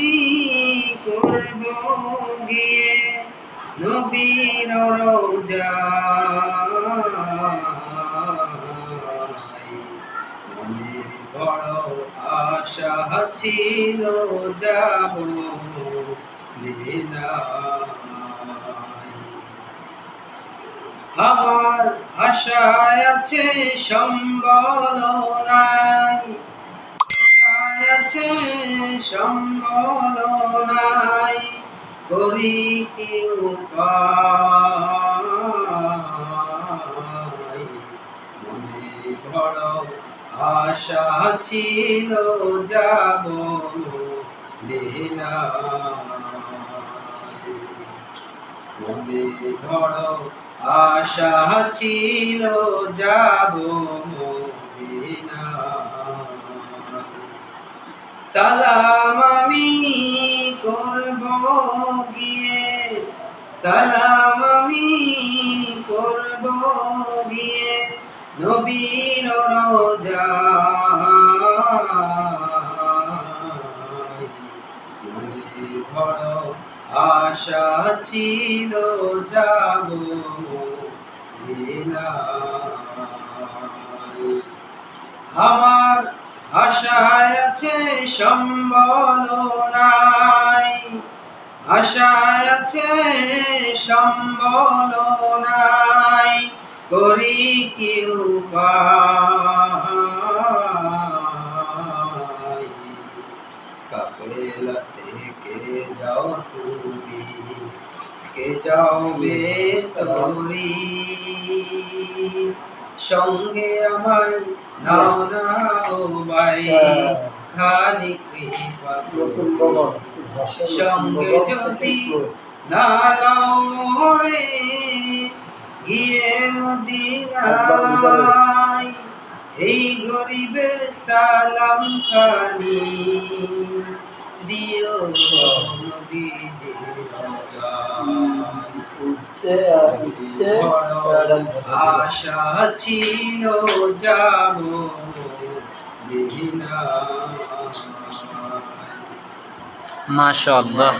আমি করব গিয়ে নবীর রওজায়। মনে বড় আশা ছিল যাব মদিনায়। আমার আশায় আছে সম্বল নাই, আশায় আছে সম্বল নাই, করি কি উপায়। মনে বড় আশা ছিল যাব মদিনায়। মনে বড় আশা ছিল যাব মদিনায়। সালাম আমি করব গিয়ে, সালাম আমি করব গিয়ে নবীর রওজায়। মনে বড় আশা ছিল যাব মদিনায়। আমার আশায় আছে সম্বল নাই, আশায় আছে সম্বল নাই, করি কি উপায়। কাফেলা থেকে যাও তুমি, কে যাও বেস্তরি, সঙ্গে আমায় নাও নাও ভাই, খালি কৃপা করে। সঙ্গে যদি না লাও মোরে গিয়ে মদিনায়, এই গরিবের সালাম খানি দিও নবীজির রওজায়। আশা ছিল যাব মদিনায়। মাশাআল্লাহ।